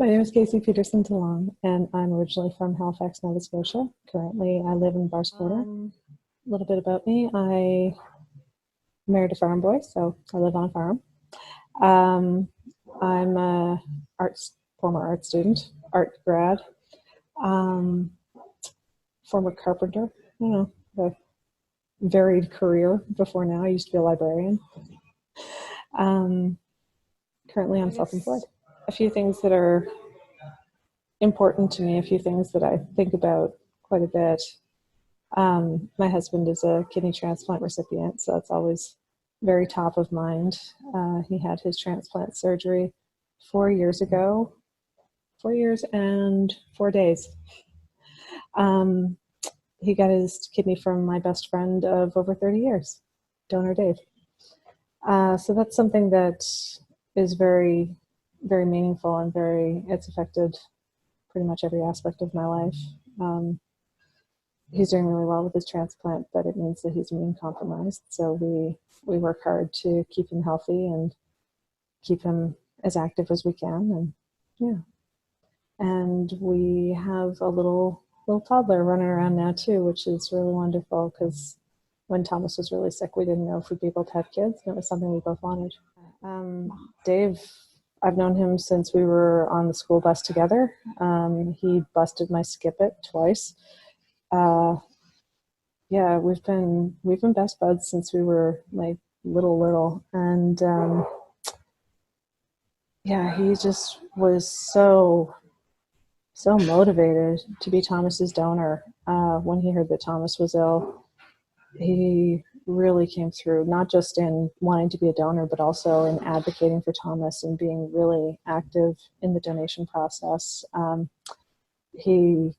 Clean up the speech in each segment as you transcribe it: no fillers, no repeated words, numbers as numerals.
My name is Kacy DeLong, and I'm originally from Halifax, Nova Scotia. Currently, I live in Barcelona. A little bit about me. I married a farm boy, so I live on a farm. I'm a former art student, art grad, former carpenter, a varied career before now. I used to be a librarian. Currently, I'm self-employed. A few things that are important to me, a few things that I think about quite a bit. My husband is a kidney transplant recipient, so that's always very top of mind. He had his transplant surgery 4 years ago, 4 years and 4 days. He got his kidney from my best friend of over 30 years, donor Dave. So that's something that is very, very meaningful and it's affected pretty much every aspect of my life. He's doing really well with his transplant, but it means that he's immune compromised. So we work hard to keep him healthy and keep him as active as we can. And we have a little toddler running around now too, which is really wonderful, because when Thomas was really sick, we didn't know if we'd be able to have kids, and it was something we both wanted. Dave, I've known him since we were on the school bus together. He busted my skip-it twice. Yeah, we've been best buds since we were like little, and yeah, he just was so motivated to be Thomas's donor. When he heard that Thomas was ill, he really came through, not just in wanting to be a donor, but also in advocating for Thomas and being really active in the donation process. He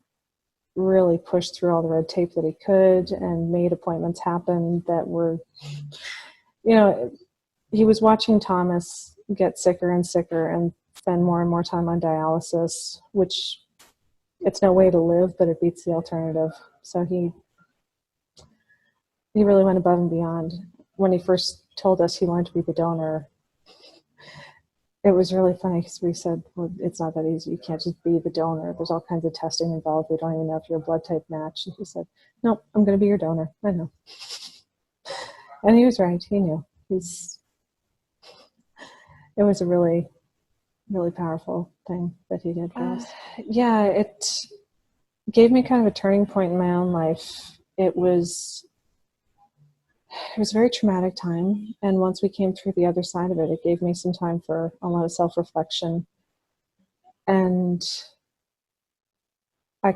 really pushed through all the red tape that he could and made appointments happen that were, he was watching Thomas get sicker and sicker and spend more and more time on dialysis, which it's no way to live, but it beats the alternative. So he really went above and beyond. When he first told us he wanted to be the donor, it was really funny because we said, well, it's not that easy. You can't just be the donor. There's all kinds of testing involved. We don't even know if your blood type matched. And he said, nope, I'm going to be your donor. I know. And he was right. He knew. It was a really, really powerful thing that he did for us. Yeah, it gave me kind of a turning point in my own life. It was a very traumatic time, and once we came through the other side of it, it gave me some time for a lot of self-reflection. And I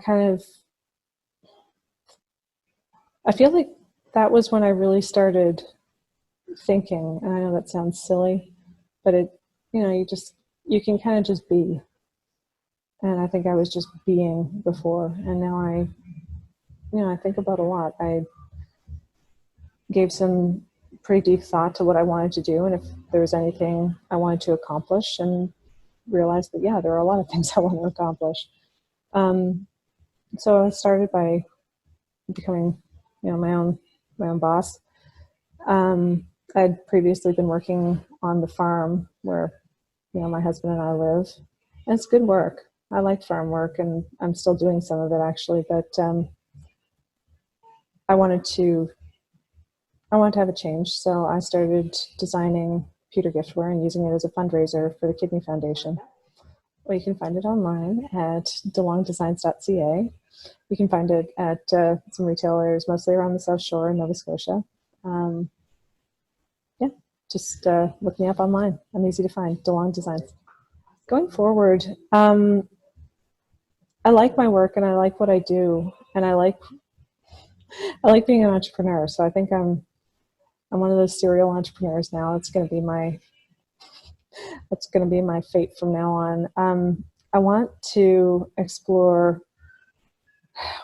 feel like that was when I really started thinking, and I know that sounds silly, but you can kind of just be. And I think I was just being before, and now I think about a lot. I gave some pretty deep thought to what I wanted to do and if there was anything I wanted to accomplish, and realized that, yeah, there are a lot of things I want to accomplish. So I started by becoming, my own boss. I'd previously been working on the farm where, my husband and I live, and it's good work. I like farm work, and I'm still doing some of it actually, but I wanted to have a change, so I started designing pewter giftware and using it as a fundraiser for the Kidney Foundation. Well, you can find it online at DeLongDesigns.ca. You can find it at some retailers, mostly around the South Shore in Nova Scotia. Just look me up online. I'm easy to find, DeLong Designs. Going forward, I like my work and I like what I do, and I like being an entrepreneur. So I think I'm one of those serial entrepreneurs now. It's going to be my fate from now on. I want to explore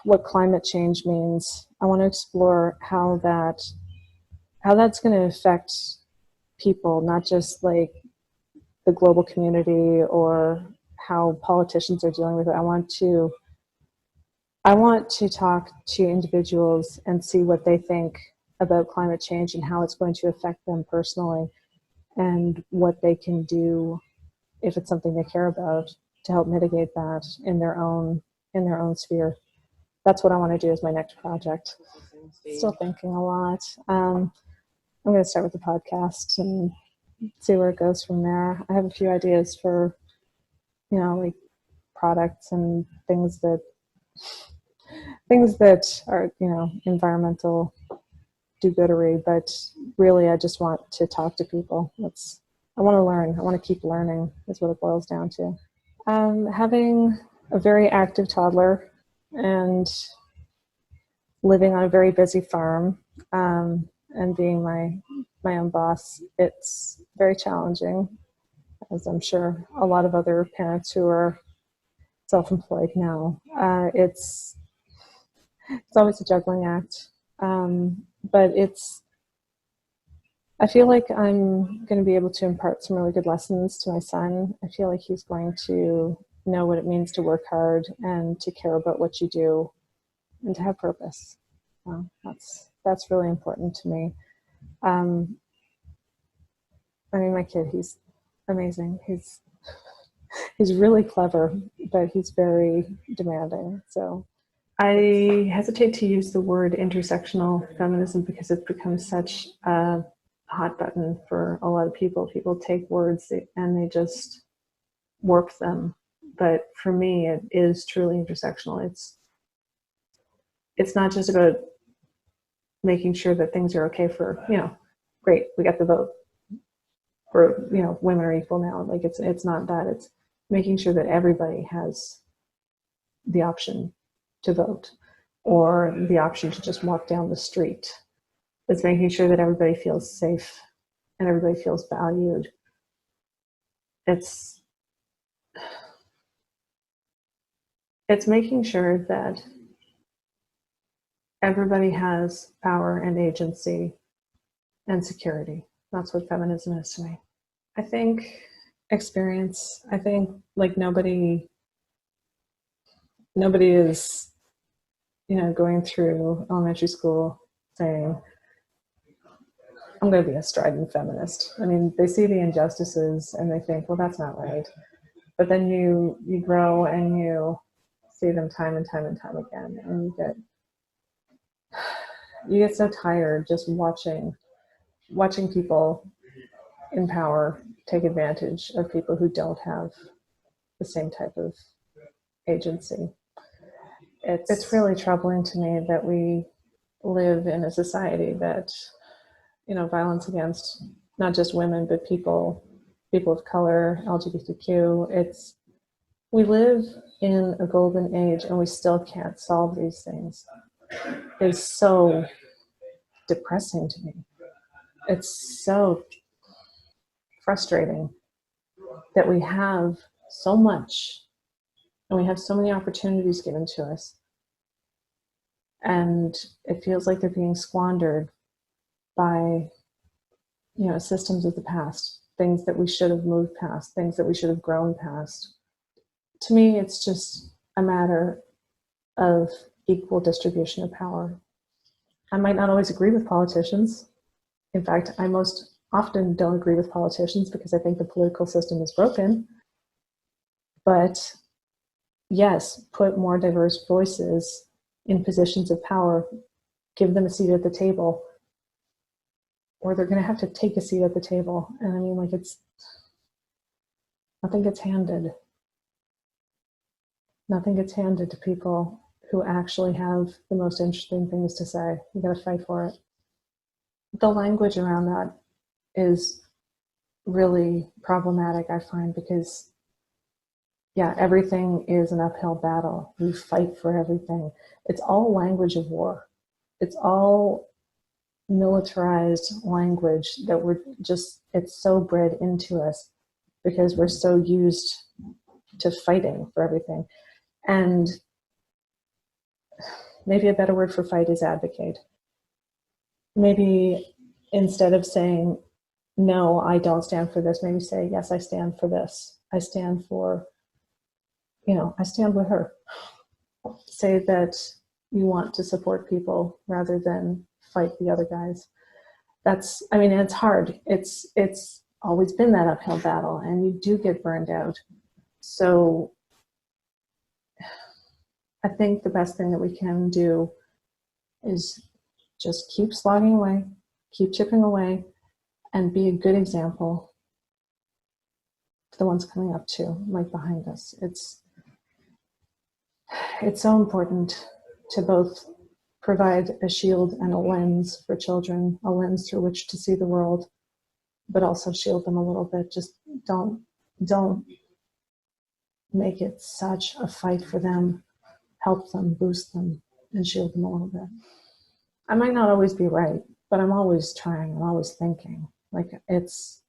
what climate change means. I want to explore how that's going to affect people, not just like the global community or how politicians are dealing with it. I want to talk to individuals and see what they think about climate change and how it's going to affect them personally, and what they can do, if it's something they care about, to help mitigate that in their own sphere. That's what I want to do as my next project. Still thinking a lot. I'm going to start with the podcast and see where it goes from there. I have a few ideas for, like products and things that are, environmental do-goodery, but really I just want to talk to people. I want to learn. I want to keep learning is what it boils down to. Having a very active toddler and living on a very busy farm, and being my own boss, it's very challenging, as I'm sure a lot of other parents who are self-employed now. It's always a juggling act, but I feel like I'm going to be able to impart some really good lessons to my son. I feel like he's going to know what it means to work hard and to care about what you do and to have purpose. That's really important to me. My kid, he's amazing. He's really clever, but he's very demanding. So I hesitate to use the word intersectional feminism because it's become such a hot button for a lot of people. People take words and they just warp them. But for me, it is truly intersectional. It's not just about making sure that things are okay for, great, we got the vote. For, women are equal now. Like it's not that. It's making sure that everybody has the option to vote or the option to just walk down the street. It's making sure that everybody feels safe and everybody feels valued. It's making sure that everybody has power and agency and security. That's what feminism is to me. I think experience. I think like nobody is, going through elementary school saying, I'm going to be a strident feminist. They see the injustices and they think, well, that's not right. But then you grow and you see them time and time and time again, and you get so tired just watching people in power take advantage of people who don't have the same type of agency. It's really troubling to me that we live in a society that, violence against not just women, but people of color, LGBTQ, we live in a golden age and we still can't solve these things. It's so depressing to me. It's so frustrating that we have so much and we have so many opportunities given to us, and it feels like they're being squandered by systems of the past, things that we should have moved past, things that we should have grown past. To me, it's just a matter of equal distribution of power. I might not always agree with politicians. In fact, I most often don't agree with politicians because I think the political system is broken. But yes, put more diverse voices in positions of power, give them a seat at the table, or they're going to have to take a seat at the table. And nothing gets handed. Nothing gets handed to people who actually have the most interesting things to say. You got to fight for it. The language around that is really problematic, I find, because everything is an uphill battle. We fight for everything. It's all language of war. It's all militarized language that it's so bred into us because we're so used to fighting for everything. And maybe a better word for fight is advocate. Maybe instead of saying, no, I don't stand for this, maybe say, yes, I stand for this. I stand for, I stand with her. Say that you want to support people rather than fight the other guys. It's hard. It's always been that uphill battle, and you do get burned out. So I think the best thing that we can do is just keep slogging away, keep chipping away, and be a good example to the ones coming up too, like behind us. It's so important to both provide a shield and a lens for children, a lens through which to see the world, but also shield them a little bit. Just don't make it such a fight for them. Help them, boost them, and shield them a little bit. I might not always be right, but I'm always trying, I'm always thinking. Like, it's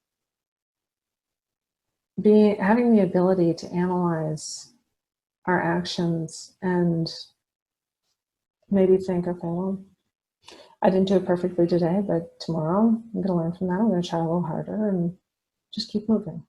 having the ability to analyze our actions and maybe think, okay, well, I didn't do it perfectly today, but tomorrow I'm going to learn from that. I'm going to try a little harder and just keep moving.